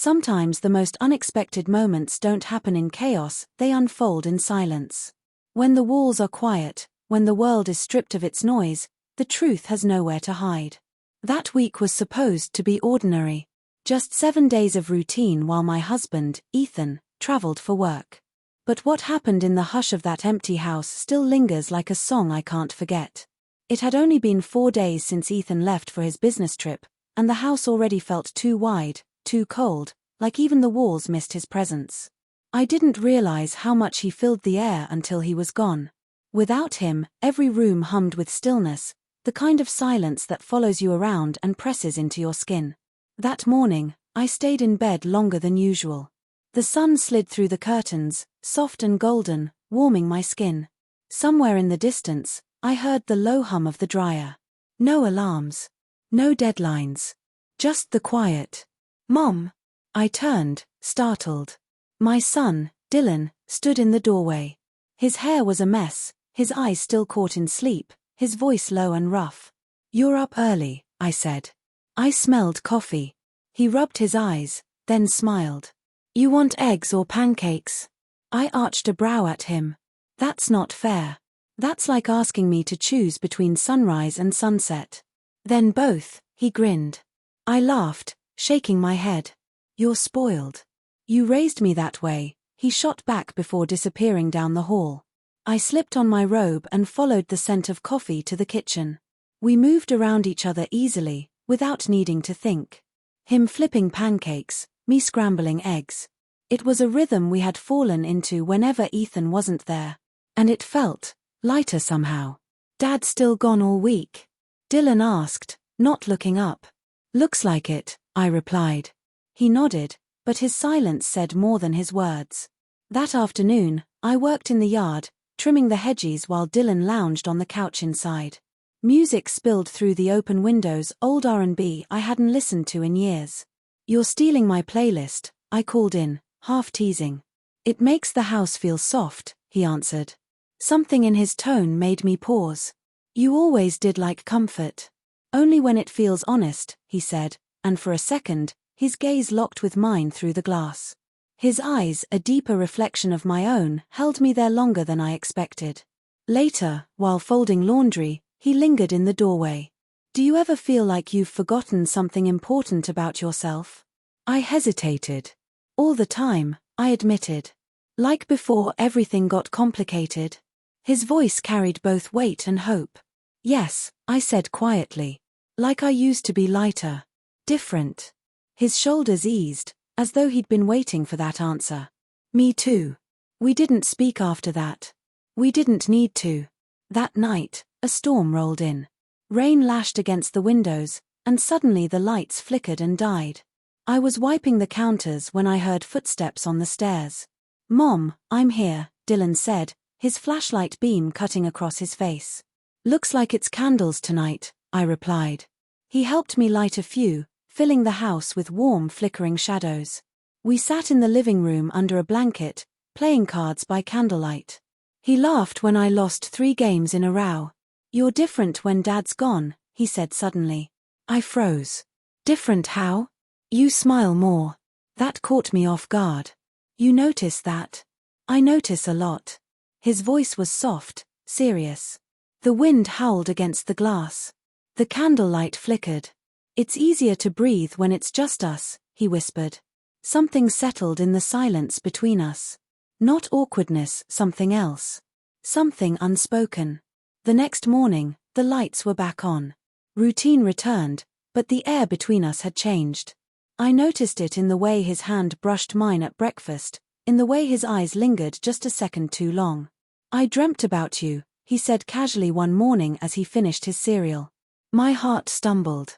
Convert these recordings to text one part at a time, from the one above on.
Sometimes the most unexpected moments don't happen in chaos, they unfold in silence. When the walls are quiet, when the world is stripped of its noise, the truth has nowhere to hide. That week was supposed to be ordinary. Just 7 days of routine while my husband, Ethan, traveled for work. But what happened in the hush of that empty house still lingers like a song I can't forget. It had only been 4 days since Ethan left for his business trip, and the house already felt too wide, too cold, like even the walls missed his presence. I didn't realize how much he filled the air until he was gone. Without him, every room hummed with stillness, the kind of silence that follows you around and presses into your skin. That morning, I stayed in bed longer than usual. The sun slid through the curtains, soft and golden, warming my skin. Somewhere in the distance, I heard the low hum of the dryer. No alarms. No deadlines. Just the quiet. "Mom!" I turned, startled. My son, Dylan, stood in the doorway. His hair was a mess, his eyes still caught in sleep, his voice low and rough. "You're up early," I said. I smelled coffee. He rubbed his eyes, then smiled. "You want eggs or pancakes?" I arched a brow at him. "That's not fair. That's like asking me to choose between sunrise and sunset." "Then both," he grinned. I laughed, shaking my head. "You're spoiled. You raised me that way," he shot back before disappearing down the hall. I slipped on my robe and followed the scent of coffee to the kitchen. We moved around each other easily, without needing to think. Him flipping pancakes, me scrambling eggs. It was a rhythm we had fallen into whenever Ethan wasn't there. And it felt lighter somehow. "Dad still gone all week?" Dylan asked, not looking up. "Looks like it," I replied. He nodded, but his silence said more than his words. That afternoon, I worked in the yard, trimming the hedges while Dylan lounged on the couch inside. Music spilled through the open windows, old R&B I hadn't listened to in years. "You're stealing my playlist," I called in, half teasing. "It makes the house feel soft," he answered. Something in his tone made me pause. "You always did like comfort." "Only when it feels honest," he said, and for a second, his gaze locked with mine through the glass. His eyes, a deeper reflection of my own, held me there longer than I expected. Later, while folding laundry, he lingered in the doorway. "Do you ever feel like you've forgotten something important about yourself?" I hesitated. "All the time," I admitted. "Like before everything got complicated?" His voice carried both weight and hope. "Yes," I said quietly. "Like I used to be lighter. Different." His shoulders eased, as though he'd been waiting for that answer. "Me too." We didn't speak after that. We didn't need to. That night, a storm rolled in. Rain lashed against the windows, and suddenly the lights flickered and died. I was wiping the counters when I heard footsteps on the stairs. "Mom, I'm here," Dylan said, his flashlight beam cutting across his face. "Looks like it's candles tonight," I replied. He helped me light a few, filling the house with warm, flickering shadows. We sat in the living room under a blanket, playing cards by candlelight. He laughed when I lost 3 games in a row. "You're different when Dad's gone," he said suddenly. I froze. "Different how?" "You smile more." That caught me off guard. "You notice that?" "I notice a lot." His voice was soft, serious. The wind howled against the glass. The candlelight flickered. "It's easier to breathe when it's just us," he whispered. Something settled in the silence between us. Not awkwardness, something else. Something unspoken. The next morning, the lights were back on. Routine returned, but the air between us had changed. I noticed it in the way his hand brushed mine at breakfast, in the way his eyes lingered just a second too long. "I dreamt about you," he said casually one morning as he finished his cereal. My heart stumbled.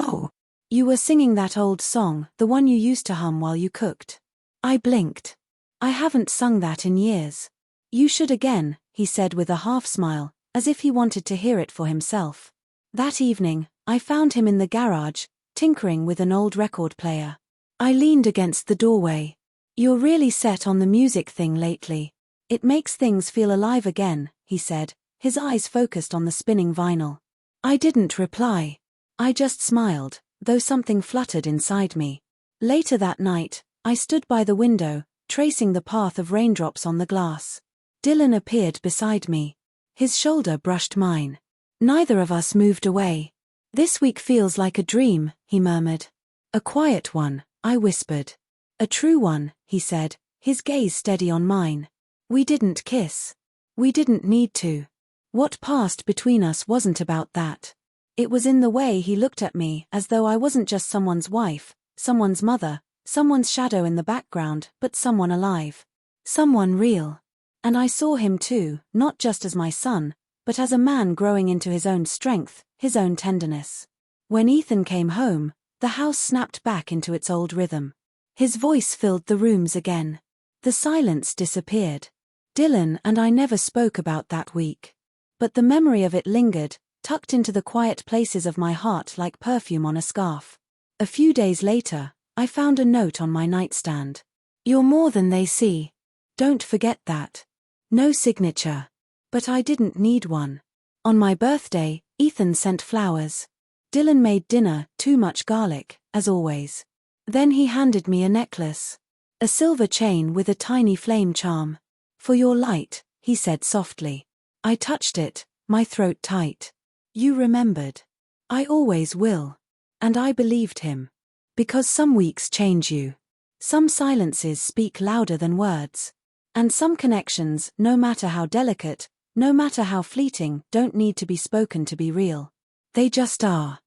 "Oh, you were singing that old song, the one you used to hum while you cooked." I blinked. "I haven't sung that in years." "You should again," he said with a half-smile, as if he wanted to hear it for himself. That evening, I found him in the garage, tinkering with an old record player. I leaned against the doorway. "You're really set on the music thing lately. It makes things feel alive again," he said, his eyes focused on the spinning vinyl. I didn't reply. I just smiled, though something fluttered inside me. Later that night, I stood by the window, tracing the path of raindrops on the glass. Dylan appeared beside me. His shoulder brushed mine. Neither of us moved away. "This week feels like a dream," he murmured. "A quiet one," I whispered. "A true one," he said, his gaze steady on mine. We didn't kiss. We didn't need to. What passed between us wasn't about that. It was in the way he looked at me, as though I wasn't just someone's wife, someone's mother, someone's shadow in the background, but someone alive. Someone real. And I saw him too, not just as my son, but as a man growing into his own strength, his own tenderness. When Ethan came home, the house snapped back into its old rhythm. His voice filled the rooms again. The silence disappeared. Dylan and I never spoke about that week. But the memory of it lingered, tucked into the quiet places of my heart like perfume on a scarf. A few days later, I found a note on my nightstand. "You're more than they see. Don't forget that." No signature. But I didn't need one. On my birthday, Ethan sent flowers. Dylan made dinner, too much garlic, as always. Then he handed me a necklace. A silver chain with a tiny flame charm. "For your light," he said softly. I touched it, my throat tight. "You remembered." "I always will." And I believed him. Because some weeks change you. Some silences speak louder than words. And some connections, no matter how delicate, no matter how fleeting, don't need to be spoken to be real. They just are.